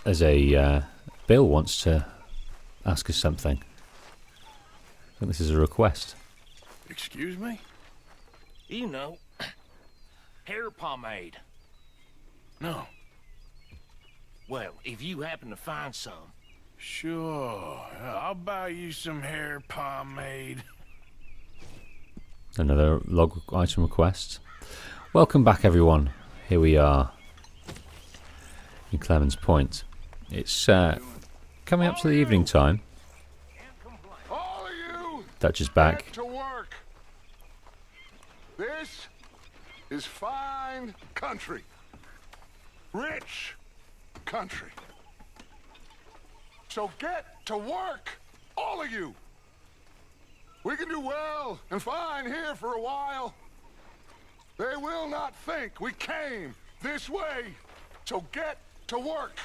As a Bill wants to ask us something. I think this is a request. Excuse me? You know, hair pomade. No. Well, if you happen to find some. Sure. I'll buy you some hair pomade. Another log item request. Welcome back, everyone. Here we are in Clemens Point. It's coming up to the evening time. All of you, Dutch is back. get to work. This is fine country. Rich country. So get to work, all of you. We can do well and fine here for a while. They will not think we came this way. So get to work.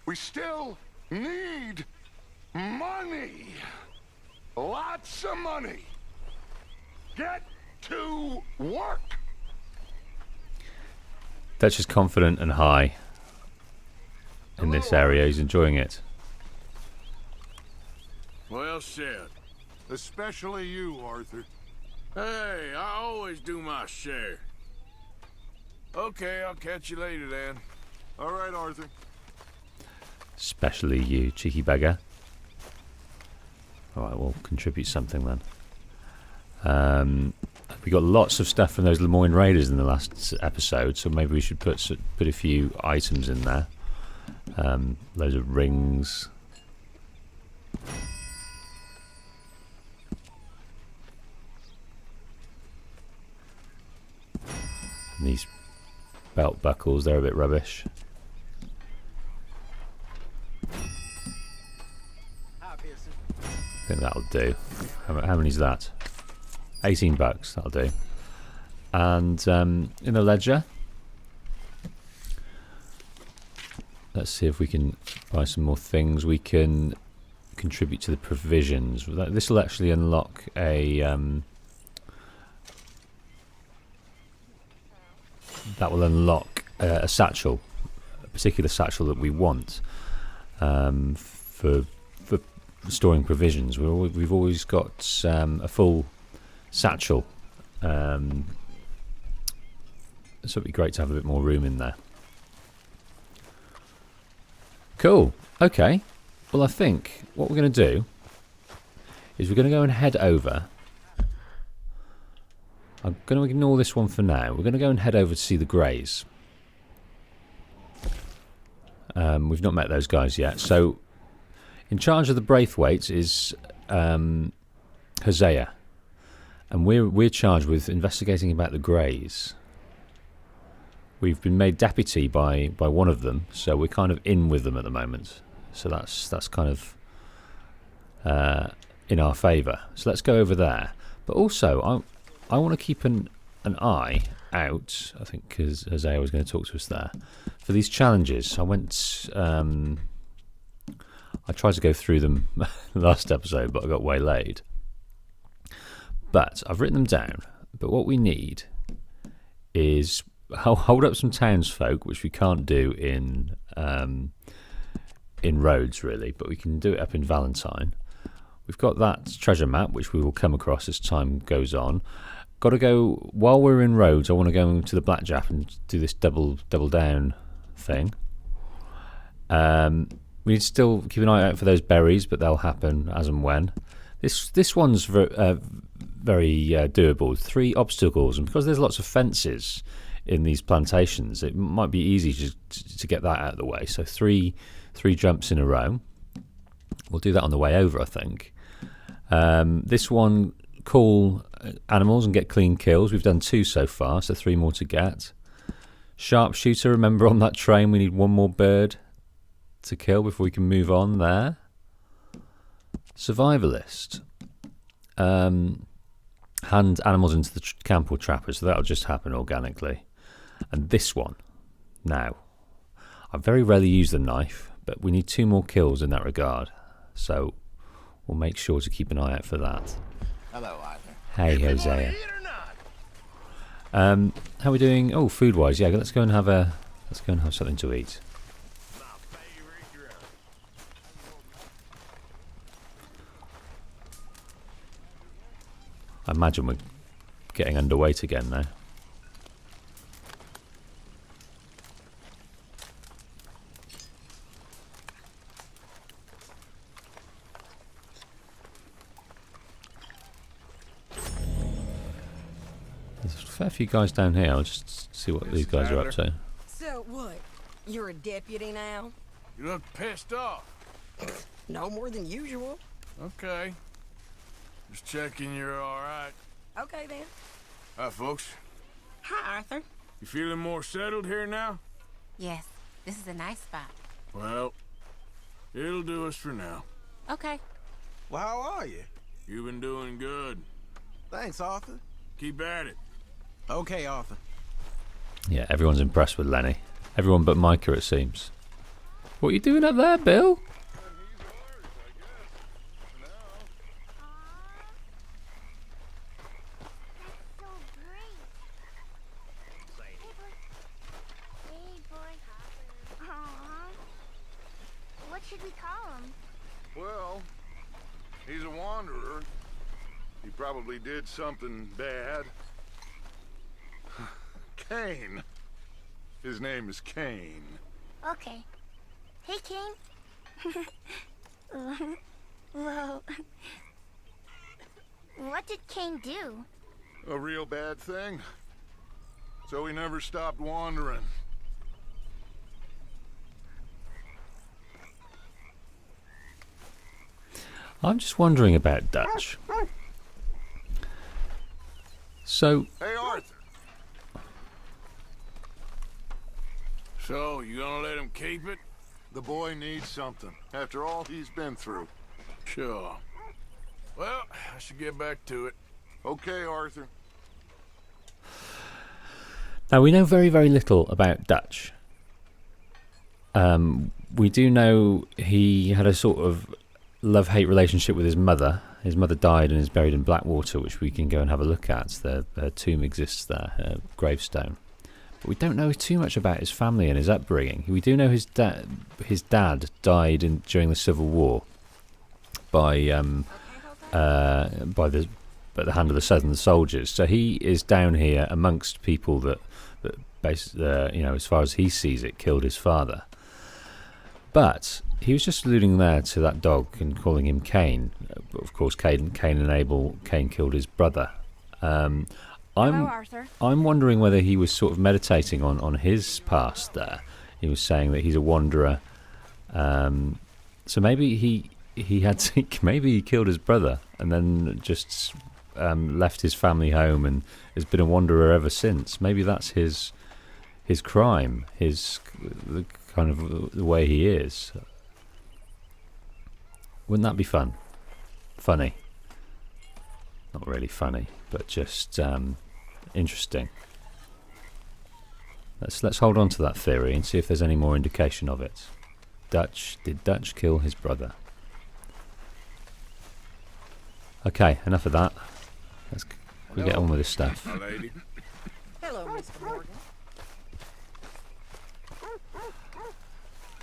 We still need money. Lots of money. Get to work. Dutch is confident and high in this area. He's enjoying it. Well said. Especially you, Arthur. Hey, I always do my share. Okay, I'll catch you later then. All right, Arthur. Especially you, cheeky beggar. Alright, we'll contribute something then. We got lots of stuff from those Lemoyne Raiders in the last episode, so maybe we should put a few items in there. Loads of rings. And these belt buckles, they're a bit rubbish. I think that'll do. How many is that? 18 bucks, that'll do. And in the ledger, let's see if we can buy some more things. We can contribute to the provisions. This will actually unlock a that will unlock a satchel, a particular satchel that we want for storing provisions. We've always got a full satchel, so it'd be great to have a bit more room in there. Cool. Okay. Well, I think what we're going to do is we're going to go and head over. I'm going to ignore this one for now. We're going to go and head over to see the Greys. We've not met those guys yet. So, in charge of the Braithwaites is Hosea, and we're charged with investigating about the Greys. We've been made deputy by one of them, so we're kind of in with them at the moment. So that's kind of in our favour. So let's go over there. But also, I want to keep an eye out. I think because Hosea was going to talk to us there for these challenges. I tried to go through them last episode, but I got waylaid. But I've written them down. But what we need is hold up some townsfolk, which we can't do in Rhodes really, but we can do it up in Valentine. We've got that treasure map, which we will come across as time goes on. Got to go while we're in Rhodes. I want to go into the Blackjack and do this double down thing. We need to still keep an eye out for those berries, but they'll happen as and when. This one's very doable. 3 obstacles, and because there's lots of fences in these plantations, it might be easy to get that out of the way. So three jumps in a row. We'll do that on the way over, I think. This one, call animals and get clean kills. We've done 2 so far, so 3 more to get. Sharpshooter, remember on that train we need 1 more bird to kill before we can move on there. Survivalist. Hand animals into the camp or trappers, so that'll just happen organically. And this one, now, I very rarely use the knife, but we need 2 more kills in that regard, so we'll make sure to keep an eye out for that. Hello, Arthur. Hey, Hosea. How are we doing? Oh, food-wise, yeah. Let's go and have something to eat. My favorite I imagine we're getting underweight again now. There's a fair few guys down here. I'll just see what these guys are up to. So what? You're a deputy now? You look pissed off. No more than usual. Okay. Just checking you're alright. Okay then. Hi, folks. Hi, Arthur. You feeling more settled here now? Yes, this is a nice spot. Well, it'll do us for now. Okay. Well, how are you? You've been doing good. Thanks, Arthur. Keep at it. Okay, Arthur. Yeah, everyone's impressed with Lenny. Everyone but Micah, it seems. What are you doing up there, Bill? What should we call him? Well, he's a wanderer. He probably did something bad. Kane. His name is Kane. Okay. Hey, Kane. Well, what did Kane do? A real bad thing. So he never stopped wandering. I'm just wondering about Dutch. So, Hey, Arthur. So, you gonna let him keep it? The boy needs something, after all he's been through. Sure. Well, I should get back to it. Okay, Arthur. now we know very, very little about Dutch. We do know he had a sort of love-hate relationship with his mother. His mother died and is buried in Blackwater, which we can go and have a look at. Her tomb exists there, her gravestone. But we don't know too much about his family and his upbringing. We do know his dad died during the Civil War by the hand of the Southern soldiers. So he is down here amongst people that as far as he sees it, killed his father. But he was just alluding there to that dog and calling him Cain. But of course, Cain killed his brother. Hello, Arthur. I'm wondering whether he was sort of meditating on his past there. He was saying that he's a wanderer. So maybe he had to, maybe he killed his brother and then just left his family home and has been a wanderer ever since. Maybe that's his crime, the kind of the way he is. Wouldn't that be fun? Funny. Not really funny, but just interesting. Let's hold on to that theory and see if there's any more indication of it. Did Dutch kill his brother? Okay, enough of that. We get on with this stuff. My lady. Hello, Mr. Morgan.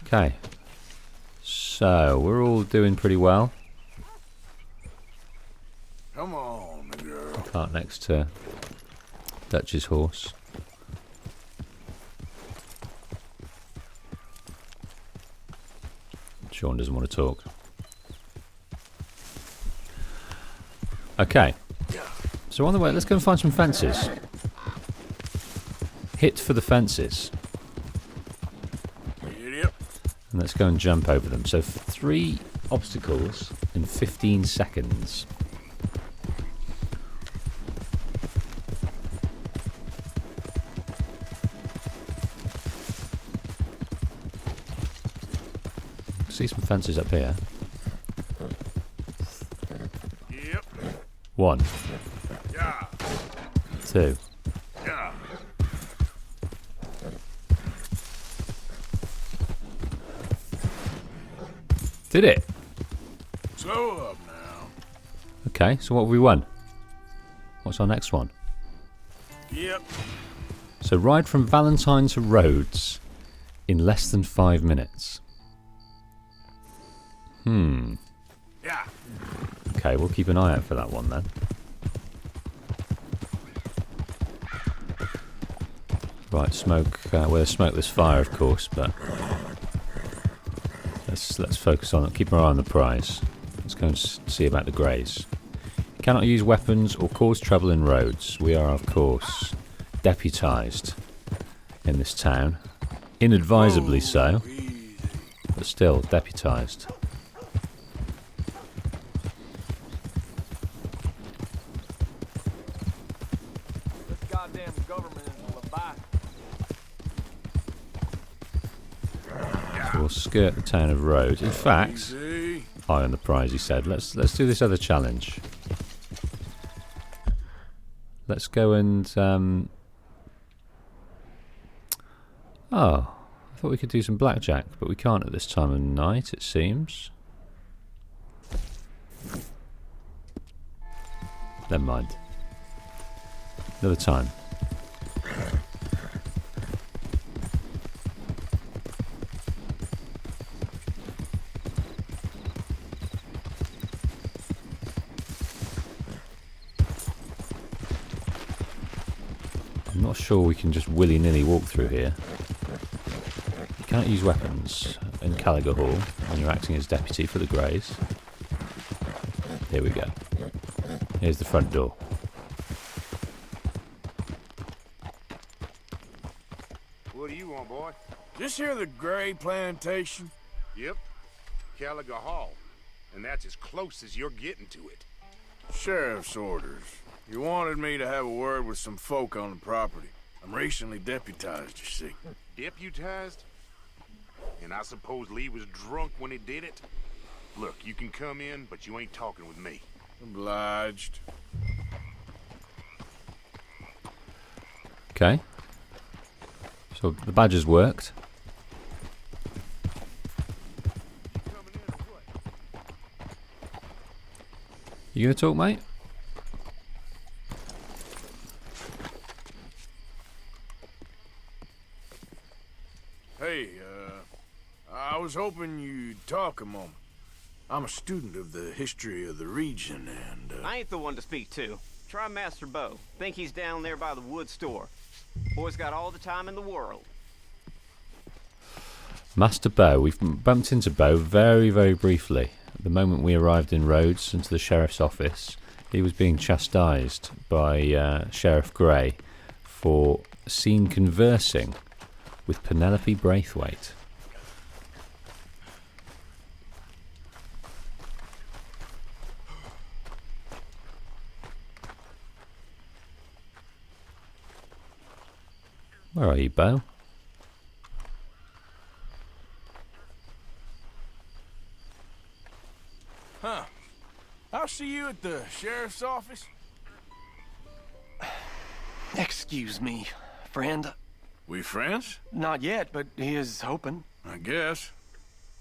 Okay, so we're all doing pretty well. Come on, girl. Cart next to Dutch's horse. Sean doesn't want to talk. Okay, so on the way, let's go and find some fences. Hit for the fences. Idiot. And let's go and jump over them. So 3 obstacles in 15 seconds. See some fences up here. Yep. 1, Yeah. 2, Yeah. Did it? Slow up now. Okay, so what have we won? What's our next one? Yep. So ride from Valentine to Rhodes in less than 5 minutes. Yeah. Okay, we'll keep an eye out for that one then. Right, smoke. Where there's smoke, there's fire, of course. But let's focus on it. Keep our eye on the prize. Let's go and see about the greys. Cannot use weapons or cause trouble in roads. We are, of course, deputised in this town. Inadvisably so, but still deputised. This goddamn government is a Leviathan. So we'll skirt the town of roads. In fact, eye on the prize, he said. Let's do this other challenge. Let's go and oh, I thought we could do some blackjack, but we can't at this time of night, it seems. Never mind. Another time. I'm not sure we can just willy-nilly walk through here. You can't use weapons in Caliga Hall when you're acting as deputy for the Greys. Here we go. Here's the front door. What do you want, boy? This here the Gray Plantation? Yep. Caliga Hall. And that's as close as you're getting to it. Sheriff's orders. You wanted me to have a word with some folk on the property. I'm recently deputized, you see. Deputized? And I suppose Lee was drunk when he did it? Look, you can come in, but you ain't talking with me. Obliged. Okay. So the badges worked. You gonna talk, mate? Hey, I was hoping you'd talk a moment. I'm a student of the history of the region, and, I ain't the one to speak to. Try Master Bo. Think he's down there by the wood store. Boy's got all the time in the world. Master Bo. We've bumped into Bo very, very briefly. The moment we arrived in Rhodes into the sheriff's office, he was being chastised by Sheriff Gray for seen conversing with Penelope Braithwaite. Where are you, Bo? Huh. I'll see you at the sheriff's office. Excuse me, friend. We friends? Not yet, but he is hoping. I guess.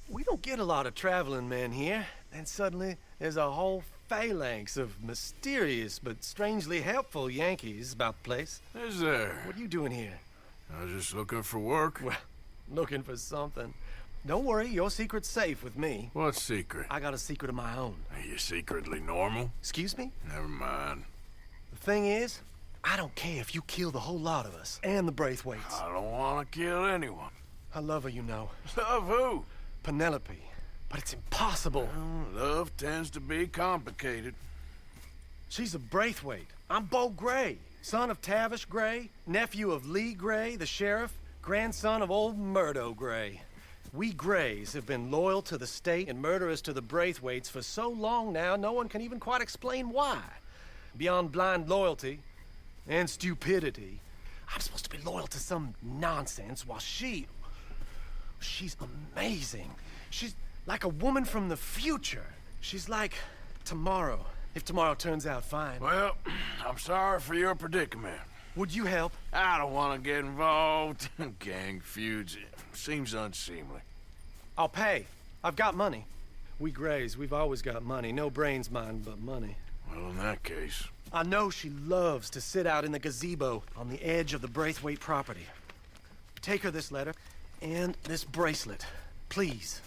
We don't get a lot of traveling men here. Then suddenly, there's a whole phalanx of mysterious but strangely helpful Yankees about the place. Is there? What are you doing here? I was just looking for work. Well, looking for something. Don't worry, your secret's safe with me. What secret? I got a secret of my own. Are you secretly normal? Excuse me? Never mind. The thing is, I don't care if you kill the whole lot of us, and the Braithwaites. I don't want to kill anyone. I love her, you know. Love who? Penelope. But it's impossible. Well, love tends to be complicated. She's a Braithwaite. I'm Bo Gray, son of Tavish Gray, nephew of Lee Gray, the sheriff, grandson of old Murdo Gray. We Grays have been loyal to the state and murderous to the Braithwaites for so long now, no one can even quite explain why. Beyond blind loyalty and stupidity, I'm supposed to be loyal to some nonsense while she's amazing. She's like a woman from the future. She's like tomorrow, if tomorrow turns out fine. Well, I'm sorry for your predicament. Would you help? I don't want to get involved. Gang feuds. It seems unseemly. I'll pay. I've got money. We Grays, we've always got money. No brains, mind, but money. Well, in that case... I know she loves to sit out in the gazebo on the edge of the Braithwaite property. Take her this letter and this bracelet, please.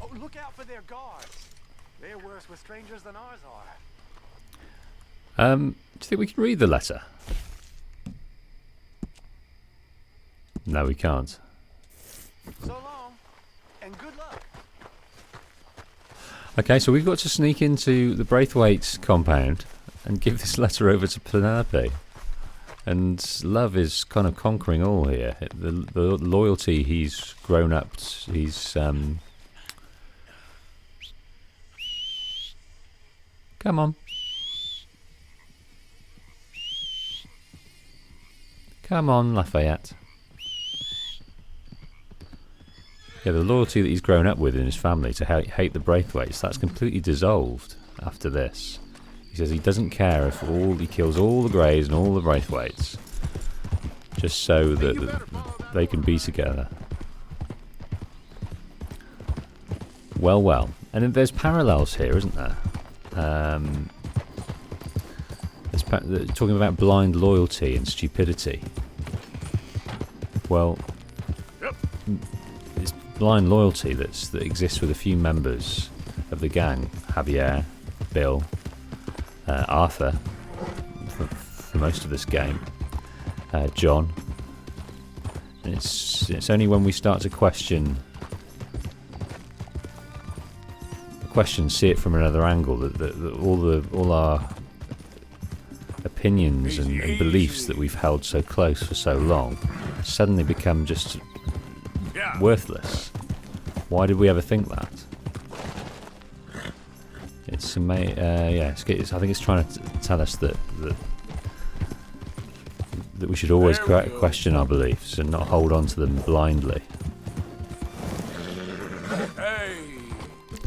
Oh, look out for their guards. They're worse with strangers than ours are. Do you think we can read the letter? No, we can't. So long, and good luck. Okay, so we've got to sneak into the Braithwaite compound and give this letter over to Penelope. And love is kind of conquering all here. The loyalty he's grown up, he's... Come on. Come on, Lafayette. Yeah, the loyalty that he's grown up with in his family to hate the Braithwaites, that's completely dissolved after this. He says he doesn't care if he kills all the Greys and all the Braithwaites, just so that they can be together. Well, well. And there's parallels here, isn't there? Talking about blind loyalty and stupidity. Well, it's blind loyalty that exists with a few members of the gang. Javier, Bill, Arthur, for most of this game, John. And it's only when we start to question, see it from another angle, that all our opinions and beliefs that we've held so close for so long suddenly become just worthless. Why did we ever think that? It's amazing. I think it's trying to tell us that we should always question our beliefs and not hold on to them blindly.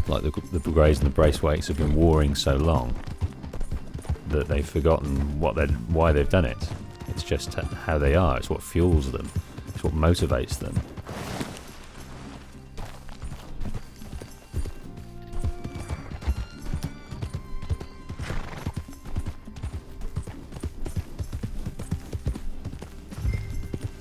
Like the Greys and the Braithwaites have been warring so long that they've forgotten why they've done it. It's just how they are. It's what fuels them. It's what motivates them.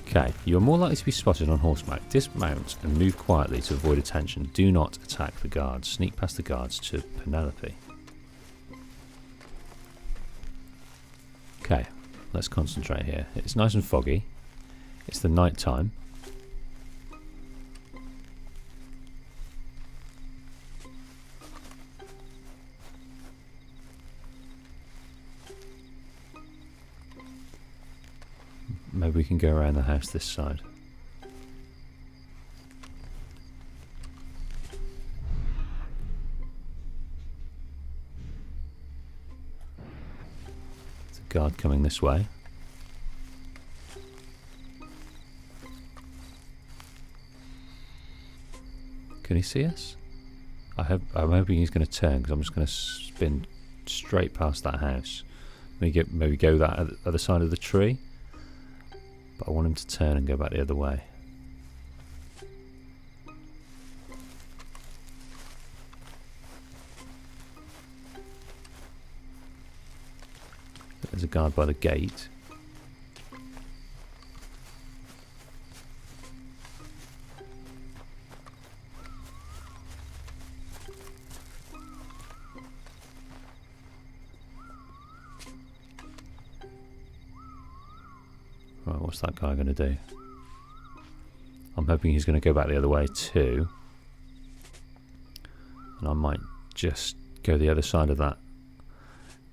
Okay, you are more likely to be spotted on horseback. Dismount and move quietly to avoid attention. Do not attack the guards. Sneak past the guards to Penelope. Okay, let's concentrate here. It's nice and foggy. It's the night time. Maybe we can go around the house this side. There's a guard coming this way. Can he see us? I'm hoping he's going to turn, because I'm just going to spin straight past that house. Maybe go that other side of the tree. But I want him to turn and go back the other way. There's a guard by the gate. Right, what's that guy going to do? I'm hoping he's going to go back the other way too. And I might just go the other side of that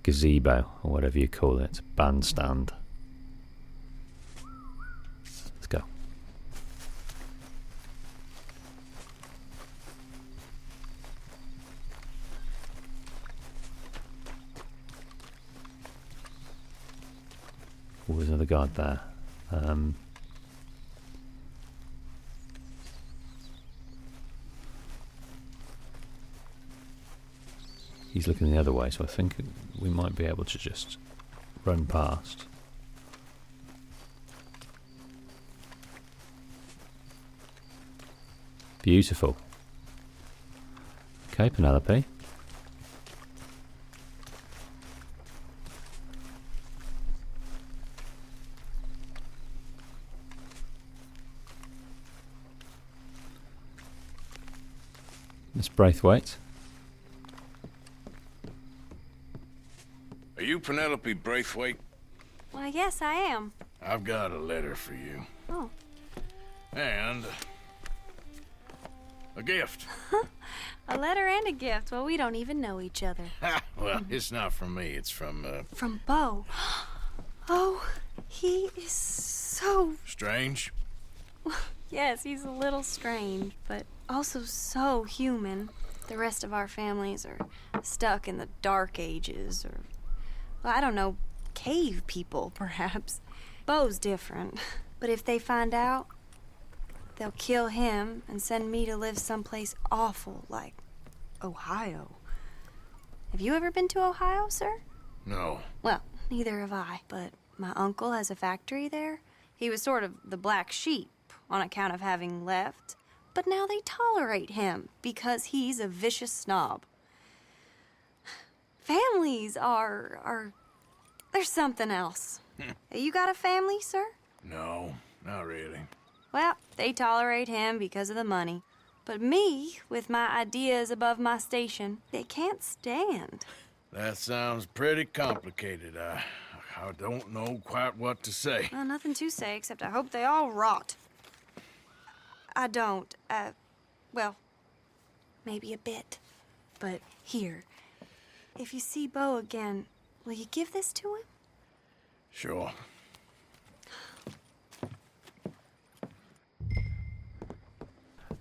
gazebo, or whatever you call it, bandstand. Let's go. Oh, there's another guard there. He's looking the other way, so I think we might be able to just run past. Beautiful. Okay, Penelope. Miss Braithwaite. Are you Penelope Braithwaite? Why, yes, I am. I've got a letter for you. Oh. And a gift. A letter and a gift. Well, we don't even know each other. Well, it's not from me. It's from, From Bo. Oh, he is so... Strange? Yes, he's a little strange, but also so human. The rest of our families are stuck in the dark ages, or, well, I don't know, cave people, perhaps. Bo's different, but if they find out, they'll kill him and send me to live someplace awful like Ohio. Have you ever been to Ohio, sir? No. Well, neither have I, but my uncle has a factory there. He was sort of the black sheep on account of having left, but now they tolerate him because he's a vicious snob. Families are there's something else. You got a family, sir? No, not really. Well, they tolerate him because of the money. But me, with my ideas above my station, they can't stand. That sounds pretty complicated. I don't know quite what to say. Well, nothing to say, except I hope they all rot. I don't, well, maybe a bit. But here, if you see Bo again, will you give this to him? Sure.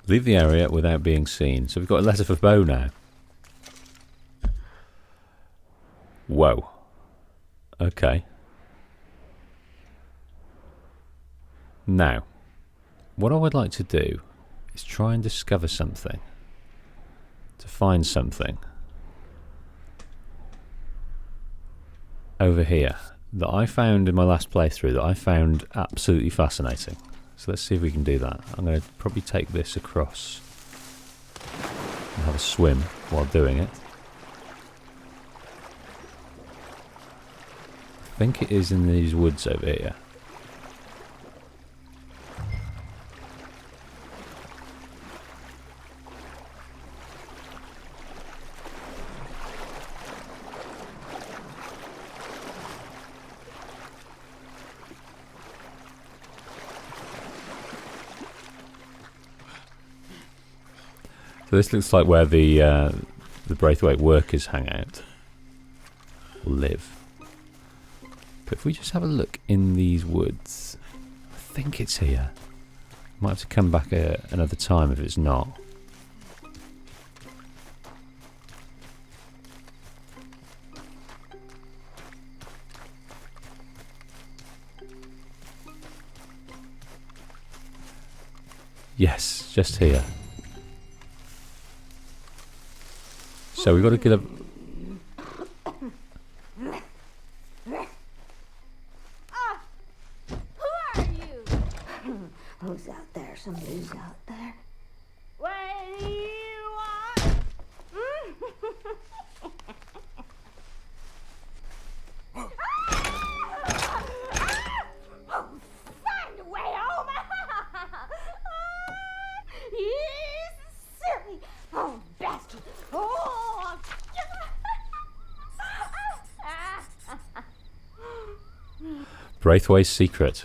Leave the area without being seen. So we've got a letter for Bo now. Whoa. Okay. Now, what I would like to do is try and discover something. To find something. Over here. That I found in my last playthrough that I found absolutely fascinating. So let's see if we can do that. I'm going to probably take this across and have a swim while doing it. I think it is in these woods over here. So this looks like where the Braithwaite workers hang out, or live. But if we just have a look in these woods, I think it's here. Might have to come back another time if it's not. Yes, just here. So we've got to get a... Who are you? Who's out there? Somebody's out there. What do you want? Find a way home! You silly old bastard! Oh! Braithwaite's secret.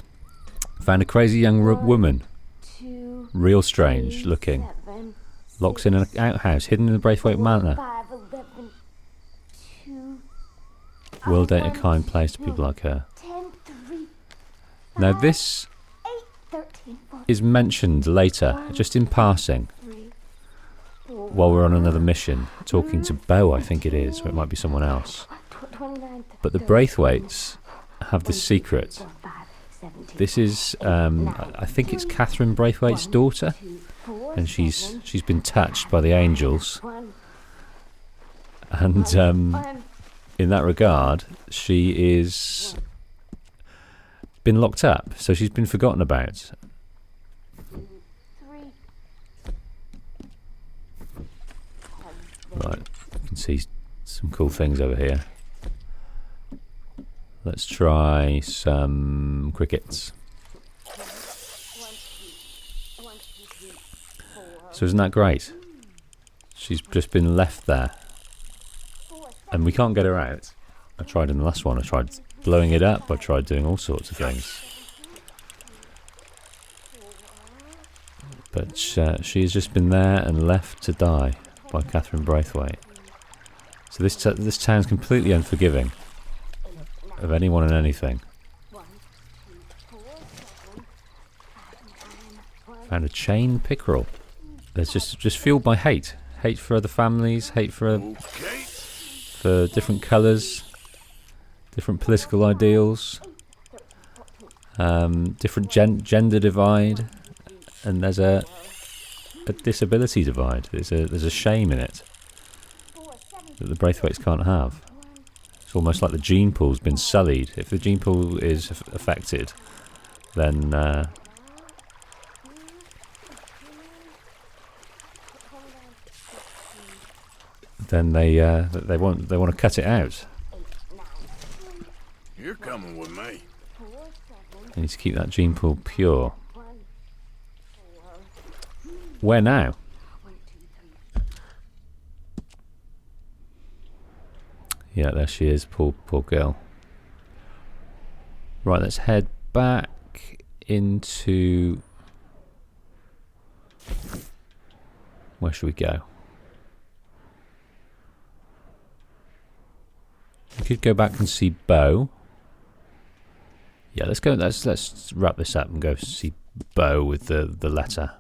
Found a crazy young woman. Real strange looking. Locks in an outhouse hidden in the Braithwaite Manor. World ain't a kind place to people like her. Now this is mentioned later, just in passing, while we're on another mission, talking to Bo, I think it is, or it might be someone else. But the Braithwaites have this secret. This is, I think it's Catherine Braithwaite's daughter, and she's been touched by the angels, and in that regard, she is been locked up, so she's been forgotten about. Right, you can see some cool things over here. Let's try some crickets. So isn't that great? She's just been left there. And we can't get her out. I tried in the last one. I tried blowing it up. I tried doing all sorts of things. But she has just been there and left to die by Catherine Braithwaite. So this town's completely unforgiving of anyone and anything. Found a chain pickerel. That's just fueled by hate. Hate for other families, hate for different colours, different political ideals, different gender divide, and there's a disability divide. There's a shame in it that the Braithwaites can't have. It's almost like the gene pool's been sullied. If the gene pool is affected, then they want to cut it out. You're coming with me. They need to keep that gene pool pure. Where now? Yeah, there she is. Poor girl. Right, let's head back into... Where should we go? We could go back and see Bo. Yeah, let's go. Let's wrap this up and go see Bo with the letter.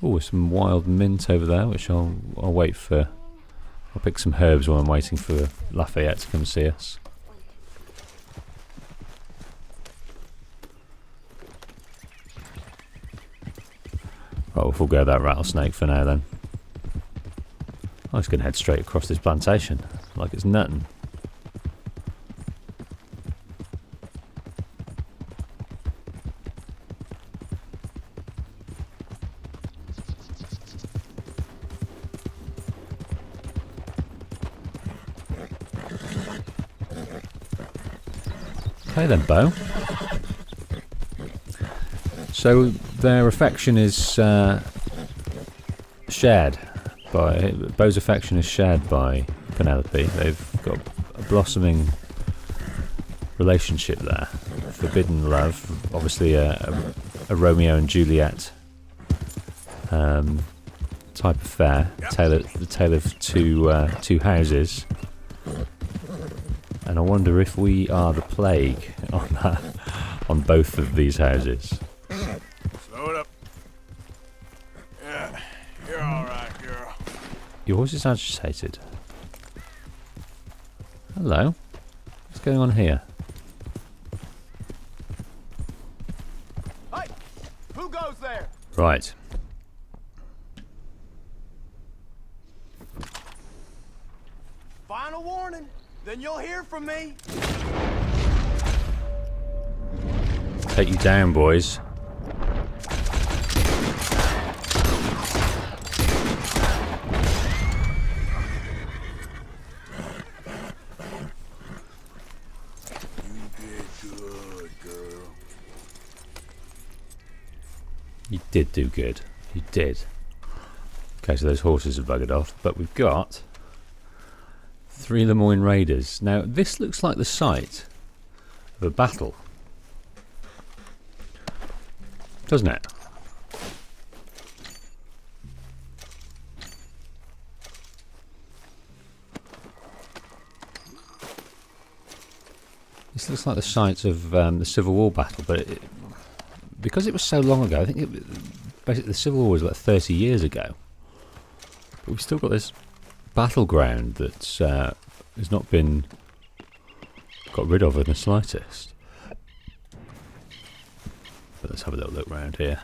Oh, some wild mint over there, which I'll wait for. I'll pick some herbs while I'm waiting for Lafayette to come see us. Right, we'll forego that rattlesnake for now then. I'm just going to head straight across this plantation, like it's nothing. Okay then, Bo. So their affection is shared by... Bo's affection is shared by Penelope. They've got a blossoming relationship there. Forbidden love. Obviously a Romeo and Juliet type affair. The tale of two houses. And I wonder if we are the plague on both of these houses. Slow it up. Yeah, you're all right, girl. Your horse is agitated. Hello. What's going on here? Hey, who goes there? Right. Final warning. Then you'll hear from me. Take you down, boys. You did do good. You did. Okay, so those horses have buggered off, but we've got 3 Lemoyne Raiders. Now, this looks like the site of a battle, doesn't it? This looks like the site of the Civil War battle, but because it was so long ago, I think basically the Civil War was like 30 years ago. But we've still got this battleground that's has not been got rid of in the slightest. But let's have a little look around here.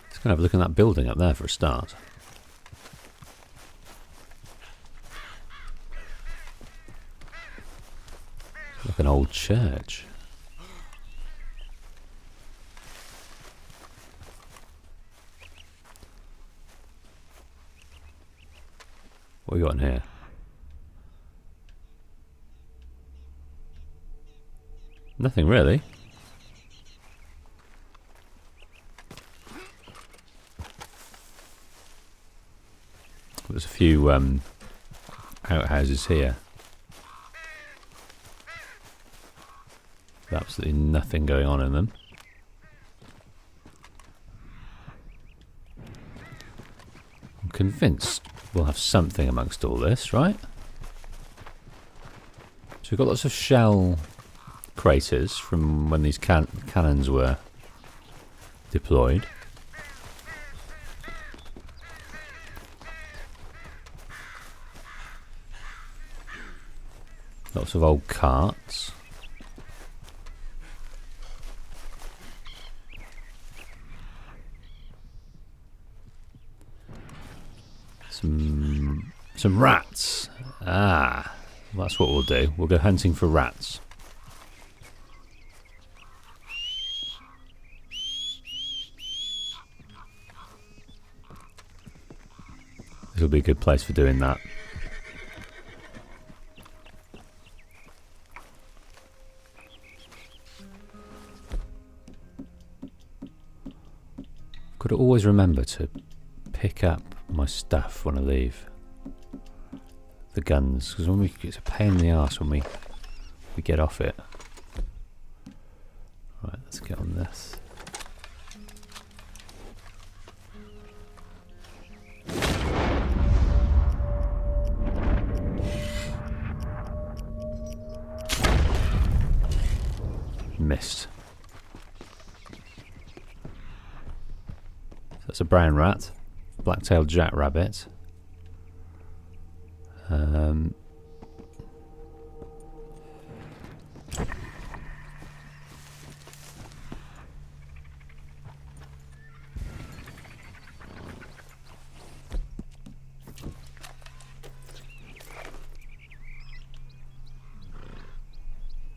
Let's go and have a look at that building up there for a start. It's like an old church. What we got in here? Nothing really. There's a few outhouses here. There's absolutely nothing going on in them. I'm convinced we'll have something amongst all this, right? So we've got lots of shell craters from when these cannons were deployed. Lots of old carts. Some rats. Ah, that's what we'll do. We'll go hunting for rats. This will be a good place for doing that. Got to always remember to pick up my stuff when I leave. The guns, because it's a pain in the arse when we get off it. Right, let's get on this. Missed. So that's a brown rat, black-tailed jackrabbit.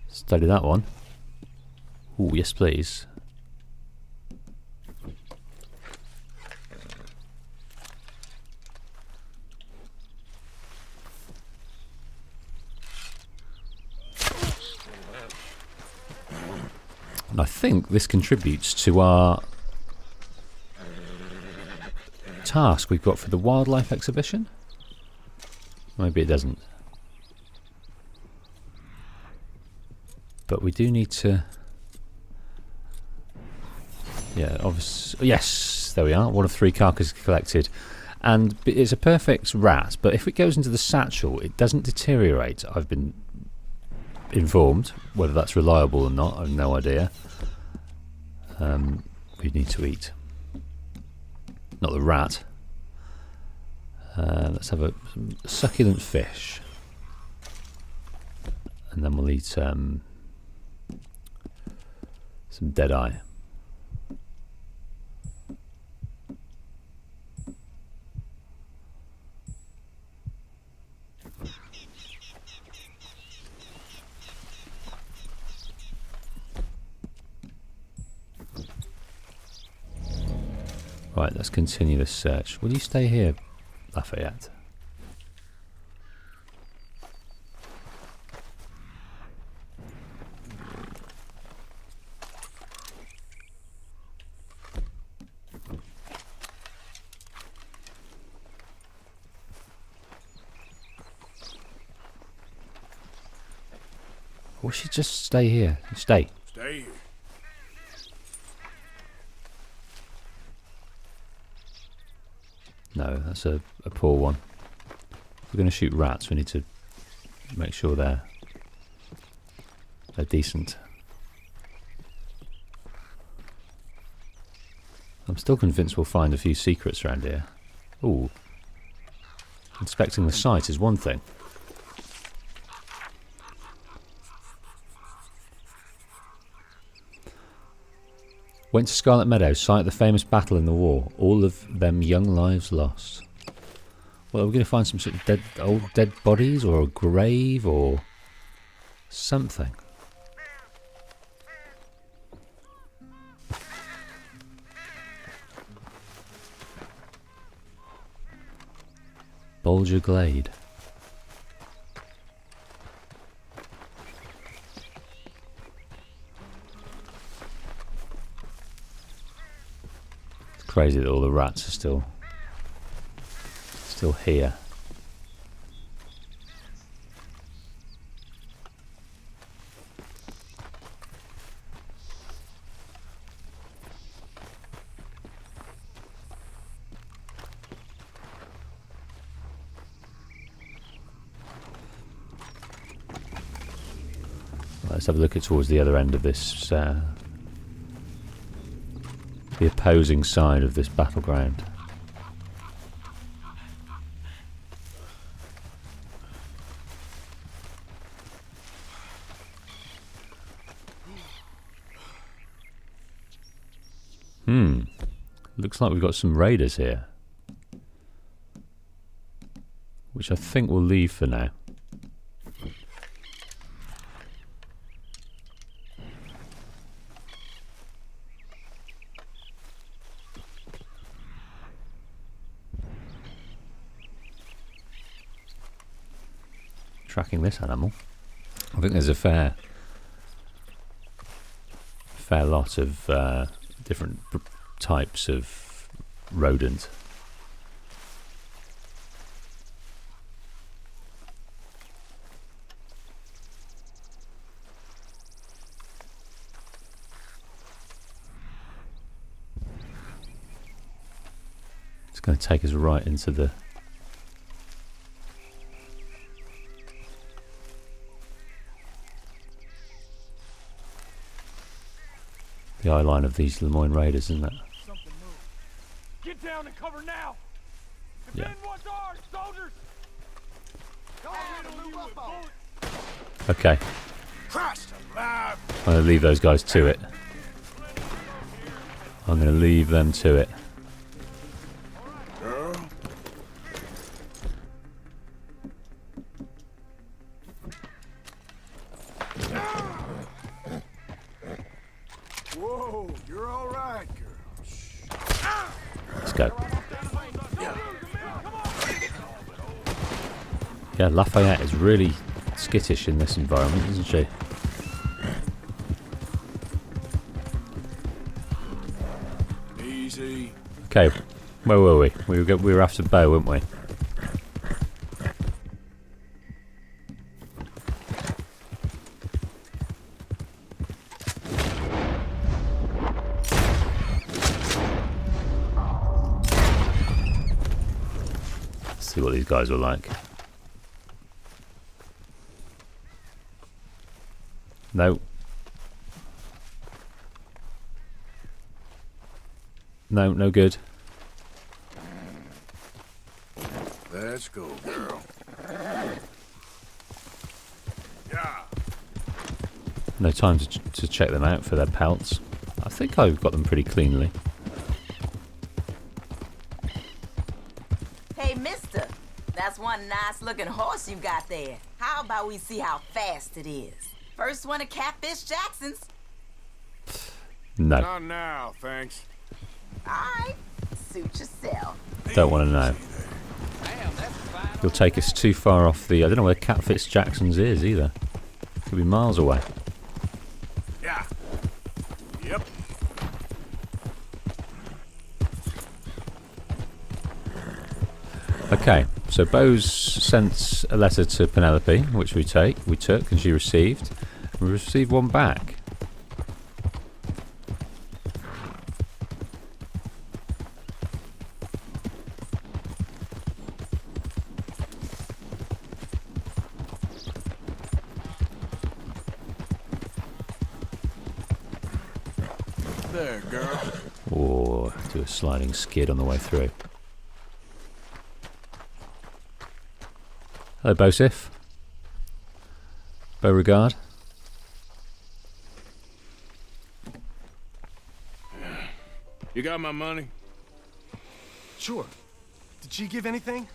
Study that one. Ooh, yes please. And I think this contributes to our task we've got for the wildlife exhibition. Maybe it doesn't. But we do need to... Yeah, obviously... Yes, there we are. 1 of 3 carcasses collected. And it's a perfect rat, but if it goes into the satchel, it doesn't deteriorate. I've been informed. Whether that's reliable or not, I have no idea. We need to eat. Not the rat. Let's have a succulent fish. And then we'll eat some dead-eye. Right, let's continue this search. Will you stay here, Lafayette? Or should just stay here? Stay. Stay here. No, that's a poor one. If we're going to shoot rats, we need to make sure they're decent. I'm still convinced we'll find a few secrets around here. Ooh. Inspecting the site is one thing. Went to Scarlet Meadows, site of the famous battle in the war. All of them young lives lost. Well, are we going to find some sort of old dead bodies, or a grave, or something? Bulger Glade. It's crazy that all the rats are still here. Let's have a look at towards the other end of this, the opposing side of this battleground. Looks like we've got some raiders here, which I think we'll leave for now. Tracking this animal. I think there's a fair lot of different types of rodent. It's going to take us right into the eye line of these Lemoyne Raiders, isn't it? Get down and cover now. Yeah. Defend what's ours, soldiers. Okay. Christ alive. I'm going to leave those guys to it. I'm going to leave them to it. Girl. Whoa, you're all right, girl. Let's go. Yeah, Lafayette is really skittish in this environment, isn't she? Easy. Okay, where were we? We were after Bo, weren't we? Let's see what these guys were like. No. No, no good. Let's go, girl. Yeah. No time to check them out for their pelts. I think I've got them pretty cleanly. Hey, mister. That's one nice looking horse you got there. How about we see how fast it is? First one to Catfish Jackson's. No. Not now, thanks. Alright. Suit yourself. Don't want to know. You'll take us too far off the... I don't know where Cat Fitzjackson's is either. Could be miles away. Yeah. Yep. Okay, so Bo's sent a letter to Penelope, which we took, and she received. We received one back. There, girl. Or do a sliding skid on the way through. Hello, Bosif. Beauregard. You got my money? Sure. Did she give anything?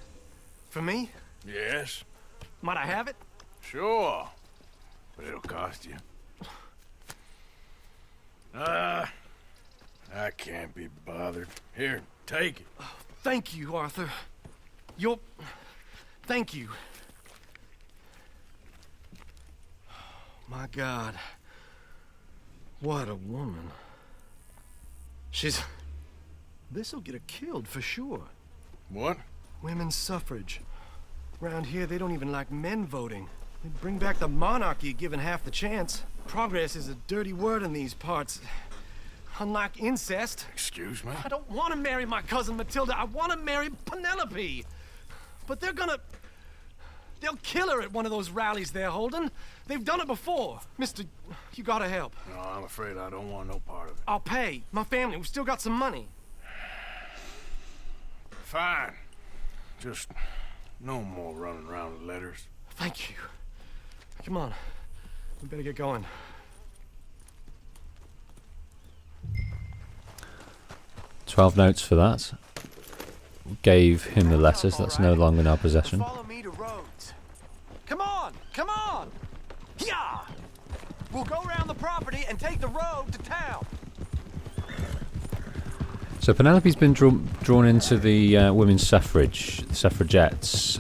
For me? Yes. Might I have it? Sure. But it'll cost you. I can't be bothered. Here, take it. Thank you, Arthur. You'll Thank you. My God. What a woman. She's... This'll get her killed for sure. What? Women's suffrage. Around here, they don't even like men voting. They'd bring back the monarchy given half the chance. Progress is a dirty word in these parts. Unlike incest. Excuse me? I don't want to marry my cousin Matilda. I want to marry Penelope. But they're gonna... They'll kill her at one of those rallies they're holding. They've done it before. Mister, you gotta help. No, I'm afraid I don't want no part of it. I'll pay. My family, we've still got some money. Fine. Just no more running around with letters. Thank you. Come on. We better get going. $12 notes for that. Gave him the letters. That's no longer in our possession. Follow me to Rhodes. Come on! Come on! Yeah! We'll go around the property and take the road to town. So Penelope's been drawn into the women's suffragettes,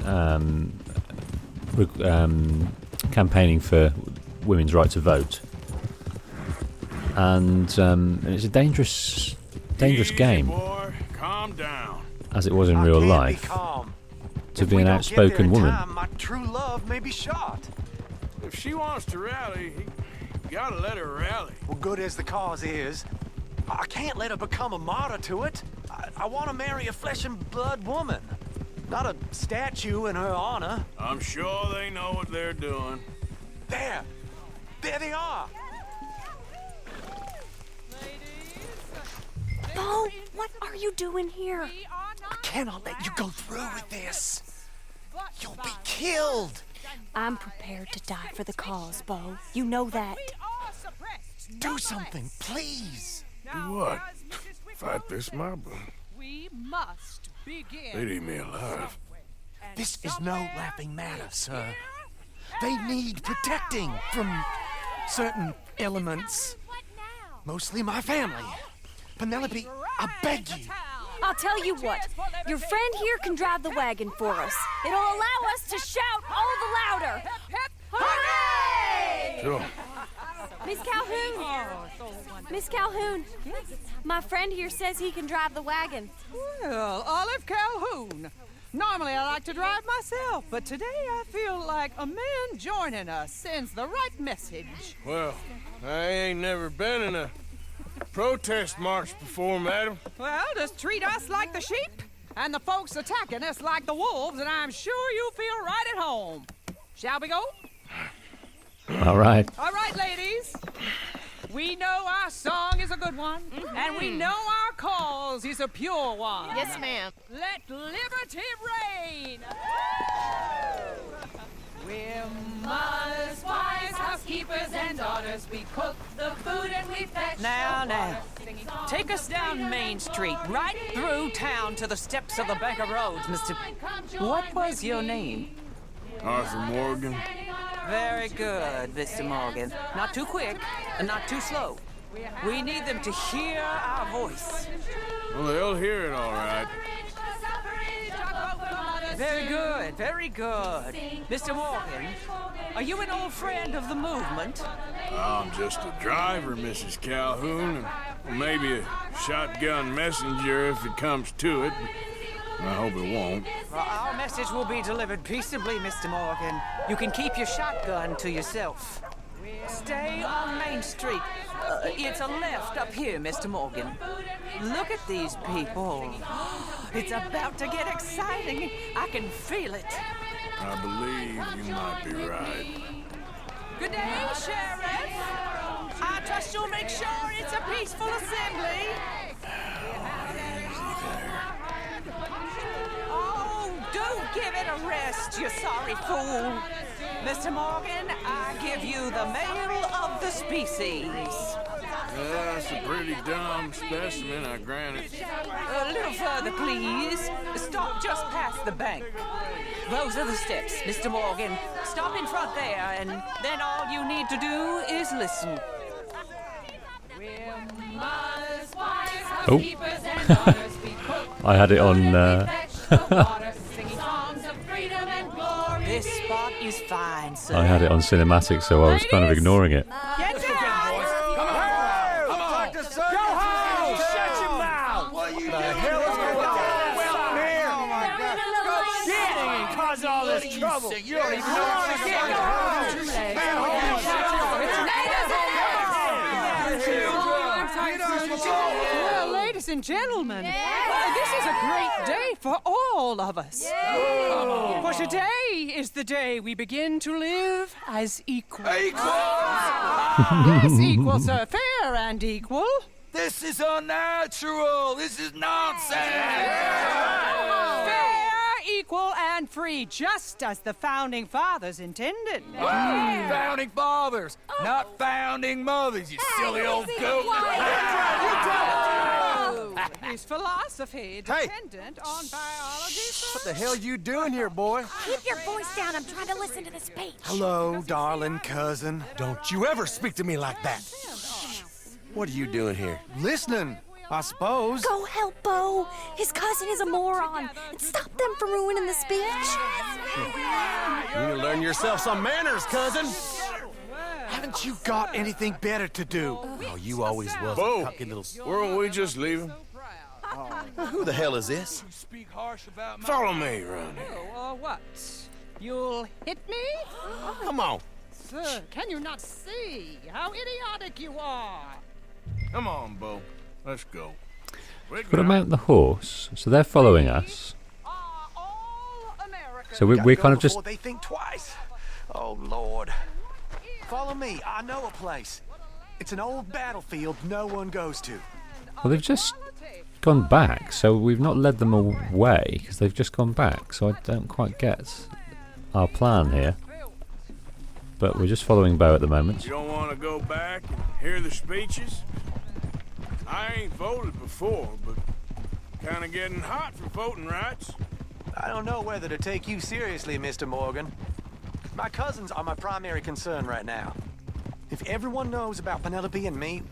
campaigning for women's right to vote, and it's a dangerous game. Boy, calm down. As it was in real life, to be an outspoken woman. My true love may be shot. If she wants to rally, you gotta let her rally. Well, good as the cause is, I can't let her become a martyr to it. I want to marry a flesh and blood woman, not a statue in her honor. I'm sure they know what they're doing. There they are. Bo, what are you doing here? I cannot let you go through with this. You'll be killed. I'm prepared to die for the cause, Bo. You know that. Do something, please. Do what? Fight this mob? We must begin. They'd eat me alive. This is no laughing matter, sir. They need protecting from certain elements. Mostly my family. Penelope, I beg you. I'll tell you what. Your friend here can drive the wagon for us. It'll allow us to shout all the louder. Hooray! Sure. Miss Calhoun! Miss Calhoun! My friend here says he can drive the wagon. Well, Olive Calhoun. Normally I like to drive myself, but today I feel like a man joining us sends the right message. Well, I ain't never been in a protest march before, madam. Well, just treat us like the sheep, and the folks attacking us like the wolves, and I'm sure you'll feel right at home. Shall we go? All right. All right, ladies. We know our song is a good one, and we know our cause is a pure one. Yes, ma'am. Let liberty reign. We're mothers, wives, housekeepers, and daughters. We cook the food and we fetch. Now, take us down Main Street, right through town to the steps of the Bank of Rhodes, Mr. What was your name? Arthur Morgan. Very good, Mr. Morgan. Not too quick and not too slow. We need them to hear our voice. Well, they'll hear it all right. Very good, very good. Mr. Morgan, are you an old friend of the movement? I'm just a driver, Mrs. Calhoun, and maybe a shotgun messenger if it comes to it. I hope it won't. Well, our message will be delivered peaceably, Mr. Morgan. You can keep your shotgun to yourself. Stay on Main Street. It's a left up here, Mr. Morgan. Look at these people. It's about to get exciting. I can feel it. I believe you might be right. Good day, Sheriff. I trust you'll make sure it's a peaceful assembly. Oh, do give it a rest, you sorry fool. Mr. Morgan, I give you the male of the species. That's a pretty dumb specimen, I grant it. A little further, please. Stop just past the bank. Those are the steps, Mr. Morgan. Stop in front there, and then all you need to do is listen. Oh. I had it on. is fine, sir. I had it on cinematic, so I was kind of ignoring it. Get down! Go home! Shut your mouth! What are you doing? Oh my God! Get cause all this trouble. You don't even know what to Well, ladies and gentlemen, this is a great day for all of us. For today is the day we begin to live as equals. Yes, equal, sir. Fair and equal. This is unnatural. This is nonsense. Fair, equal, and free, just as the Founding Fathers intended. Founding fathers, not founding mothers, you silly old goat. Is philosophy dependent on biology? What the hell you doing here, boy? Keep your voice down. I'm trying to listen to the speech. Hello, darling cousin. Don't you ever speak to me like that. What are you doing here? Listening, I suppose. Go help Bo. His cousin is a moron. And stop them from ruining the speech. You need to learn yourself some manners, cousin. Haven't you got anything better to do? Oh, you always was Bo, a cocky little... weren't we just leaving? Who the hell is this? Follow me around here. What? You'll hit me? Come on. Sir, can you not see how idiotic you are? Come on, Bo. Let's go. Got to mount the horse, so they're following us. So we kind of just... Before they think twice. Oh, Lord. Follow me. I know a place. It's an old battlefield no one goes to. Well, they've just gone back, so we've not led them away, because they've just gone back, so I don't quite get our plan here. But we're just following Bo at the moment. You don't want to go back and hear the speeches? I ain't voted before, but kind of getting hot for voting rights. I don't know whether to take you seriously, Mr. Morgan. My cousins are my primary concern right now. If everyone knows about Penelope and me...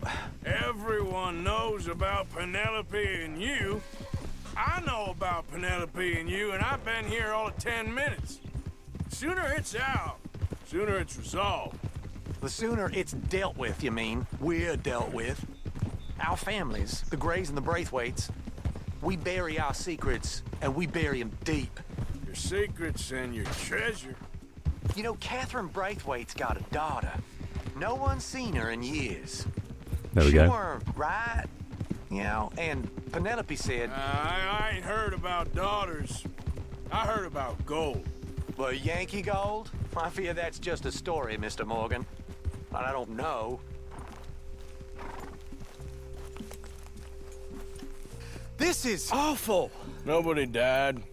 Everyone knows about Penelope and you. I know about Penelope and you, and I've been here all of 10 minutes. Sooner it's out, sooner it's resolved. The sooner it's dealt with, you mean? We're dealt with. Our families, the Grays and the Braithwaites, we bury our secrets, and we bury them deep. Your secrets and your treasure. You know, Catherine Braithwaite's got a daughter. No one's seen her in years. There we go. Sure, right? You know, and Penelope said... I ain't heard about daughters. I heard about gold. Well, Yankee gold? I fear that's just a story, Mr. Morgan. But I don't know. This is awful. Nobody died.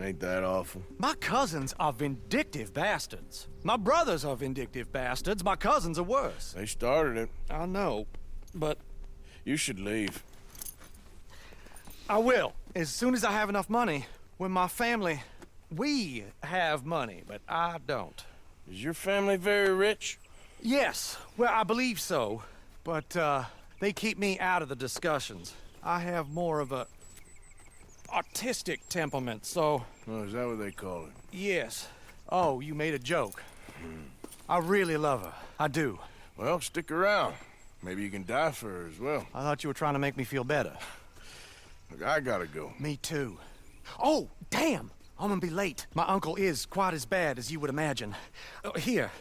Ain't that awful? My cousins are vindictive bastards. My brothers are vindictive bastards. My cousins are worse. They started it. I know, but... You should leave. I will, as soon as I have enough money. When my family... We have money, but I don't. Is your family very rich? Yes, well, I believe so. But, they keep me out of the discussions. I have more of a... artistic temperament, so... Oh, is that what they call it? Yes. Oh, you made a joke. I really love her. I do. Well, stick around. Maybe you can die for her as well. I thought you were trying to make me feel better. Look, I gotta go. Me too. Oh, damn! I'm gonna be late. My uncle is quite as bad as you would imagine. Here,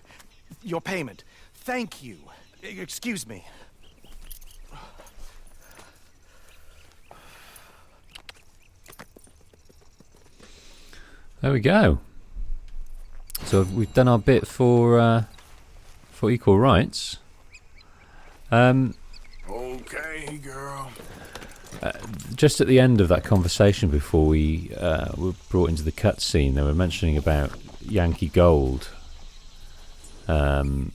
your payment. Thank you. Excuse me. There we go. So we've done our bit for equal rights. Okay, girl. Just at the end of that conversation, before we were brought into the cutscene, they were mentioning about Yankee Gold. Bo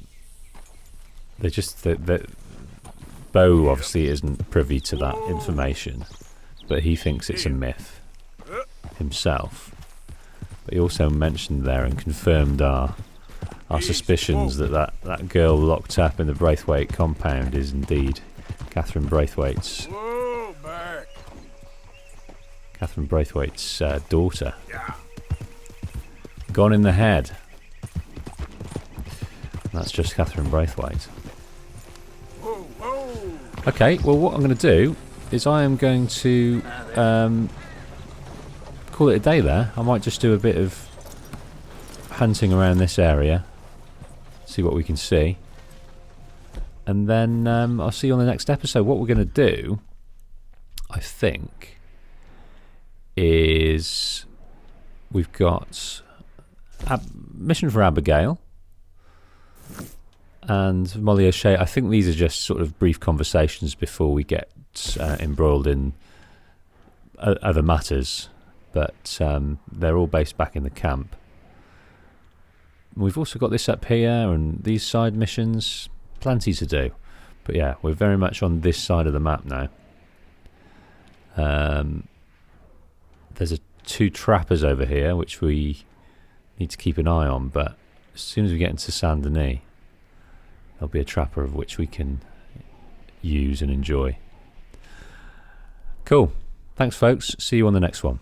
obviously isn't privy to that information, but he thinks it's a myth himself. But he also mentioned there and confirmed our suspicions that girl locked up in the Braithwaite compound is indeed Catherine Braithwaite's daughter. Yeah. Gone in the head. That's just Catherine Braithwaite. Okay, well what I'm going to do is I am going to call it a day there. I might just do a bit of hunting around this area, see what we can see, and then I'll see you on the next episode. What we're going to do, I think, is we've got mission for Abigail and Molly O'Shea. I think these are just sort of brief conversations before we get embroiled in other matters, but they're all based back in the camp. We've also got this up here and these side missions, plenty to do. But yeah, we're very much on this side of the map now. There's two trappers over here which we need to keep an eye on, but as soon as we get into Saint Denis, there'll be a trapper of which we can use and enjoy. Cool. Thanks folks. See you on the next one.